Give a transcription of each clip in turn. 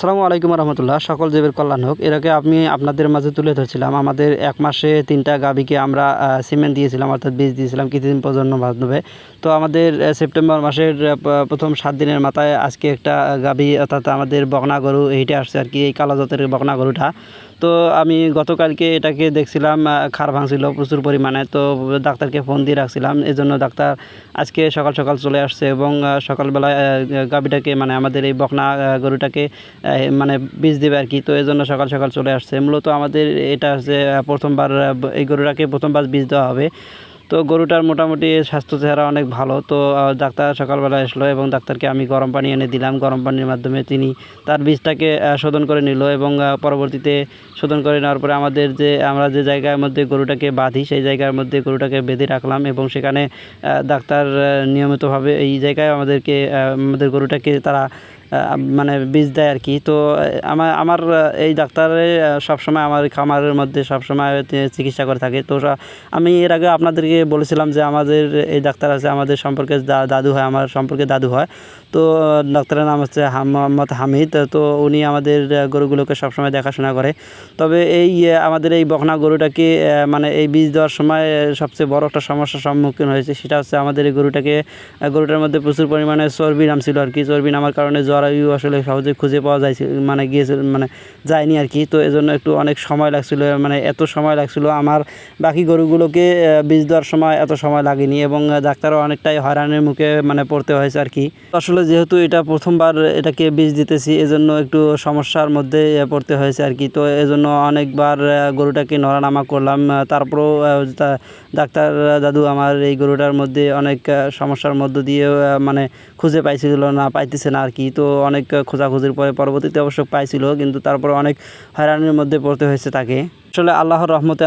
আসসালামু আলাইকুম রহমতুল্লাহ। সকল জীবের কল্যাণ হোক। এর আগে আমি আপনাদের মাঝে তুলে ধরছিলাম আমাদের ১ মাসে ৩টা গাভীকে আমরা সিমেন্ট দিয়েছিলাম, অর্থাৎ বীজ দিয়েছিলাম কৃত্রিম প্রজননের মাধ্যমে। তো আমাদের সেপ্টেম্বর মাসের প্রথম ৭ দিনের মাথায় আজকে একটা গাভী, অর্থাৎ আমাদের বকনা গরু হেঁটে আসছে আর কি, এই কালো জাতের বকনা গরুটা। তো আমি গতকালকে এটাকে দেখছিলাম খার ভাঙছিল প্রচুর পরিমাণে। তো ডাক্তারকে ফোন দিয়ে রাখছিলাম, এজন্য ডাক্তার আজকে সকাল সকাল চলে আসছে এবং সকালবেলায় গাভীটাকে মানে আমাদের এই বকনা গরুটাকে মানে বীজ দেবে আর কি। তো এই জন্য সকাল সকাল চলে আসছে। মূলত আমাদের এটা হচ্ছে প্রথমবার এই গরুটাকে প্রথমবার বীজ দেওয়া হবে। তো গরুটার মোটামুটি স্বাস্থ্য চেহারা অনেক ভালো। তো ডাক্তার সকালবেলা আসলো এবং ডাক্তারকে আমি গরম পানি এনে দিলাম। গরম পানির মাধ্যমে তিনি তার বীজটাকে শোধন করে নিল এবং পরবর্তীতে শোধন করে নেওয়ার পরে আমরা যে জায়গার মধ্যে গরুটাকে বাঁধি সেই জায়গার মধ্যে গরুটাকে বেঁধে রাখলাম এবং সেখানে ডাক্তার নিয়মিতভাবে এই জায়গায় আমাদের গরুটাকে তারা মানে বীজ দেয় আর কি। তো আমার এই ডাক্তারে সবসময় আমার খামারের মধ্যে সবসময় চিকিৎসা করে থাকে। তো আমি এর আগে আপনাদেরকে বলেছিলাম যে আমাদের এই ডাক্তার আছে, আমাদের সম্পর্কে দাদু হয়, আমার সম্পর্কে দাদু হয়। তো ডাক্তারের নাম হচ্ছে মোহাম্মদ হামিদ। তো উনি আমাদের গরুগুলোকে সবসময় দেখাশোনা করে। তবে আমাদের এই বকনা গরুটাকে মানে এই বীজ দেওয়ার সময় সবচেয়ে বড় একটা সমস্যার সম্মুখীন হয়েছে, সেটা হচ্ছে আমাদের এই গরুটার মধ্যে প্রচুর পরিমাণে চর্বি নামছিল আর কি। চর্বি নামার কারণে জরায়ু আসলে সহজে খুঁজে পাওয়া যায়নি আর কি। তো এজন্য একটু অনেক সময় লাগছিল, মানে এত সময় লাগছিল আমার বাকি গরুগুলোকে বীজ দেওয়ার সময় এত সময় লাগেনি এবং ডাক্তারও অনেকটাই হয়রানির মুখে মানে পড়তে হয়েছে আর কি। আসলে যেহেতু এটা প্রথমবার এটাকে বীজ দিতেছি, এজন্য একটু সমস্যার মধ্যে পড়তে হয়েছে আর কি। তো এজন্য অনেকবার গরুটাকে নড়ানামা করলাম। তারপরেও ডাক্তার দাদু আমার এই গরুটার মধ্যে অনেক সমস্যার মধ্য দিয়ে মানে খুঁজে পাইতেছে না আর কি। তো অনেক খোঁজাখুঁজির পরে পরবর্তীতে অবশ্য পাইছিল, কিন্তু তারপরে অনেক হয়রানির মধ্যে পড়তে হয়েছে তাকে। আসলে আল্লাহর রহমতে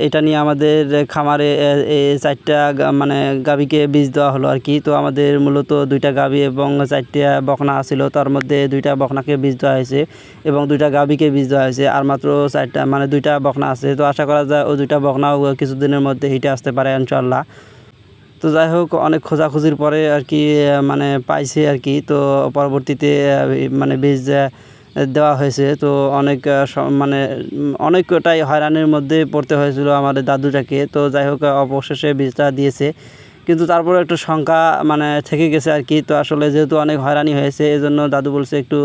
এটা নিয়ে আমাদের খামারে ৪টা মানে গাভীকে বীজ দেওয়া হলো আর কি। তো আমাদের মূলত 2টা গাভী এবং 4টা বকনা ছিল, তার মধ্যে 2টা বকনাকে বীজ দেওয়া হয়েছে এবং 2টা গাভীকে বীজ দেওয়া হয়েছে, আর মাত্র 4টা মানে 2টা বকনা আছে। তো আশা করা যায় ওই 2টা বকনাও কিছুদিনের মধ্যে হেঁটে আসতে পারে ইনশাআল্লাহ। তো যাই হোক, অনেক খোঁজাখুঁজির পরে আর কি মানে পাইছে আর কি। তো পরবর্তীতে মানে বীজ দেওয়া হয়েছে। তো অনেক মানে অনেকটাই হয়রানির মধ্যে পড়তে হয়েছিল আমাদের দাদুটাকে। তো যাই হোক, অবশেষে বীজটা দিয়েছে, কিন্তু তারপরে একটু শঙ্কা মানে থেকে গেছে আর কি। তো আসলে যেহেতু অনেক হয়রানি হয়েছে, এজন্য দাদু বলছে একটু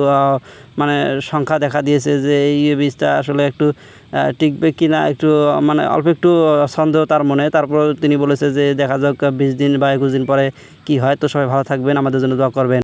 মানে শঙ্কা দেখা দিয়েছে যে এই বীজটা আসলে একটু টিকবে কি না, একটু মানে অল্প একটু সন্দেহ তার মনে। তারপর তিনি বলেছে যে দেখা যাক 20 দিন বা 21 দিন পরে কি হয়। তো সবাই ভালো থাকবেন, আমাদের জন্য দোয়া করবেন।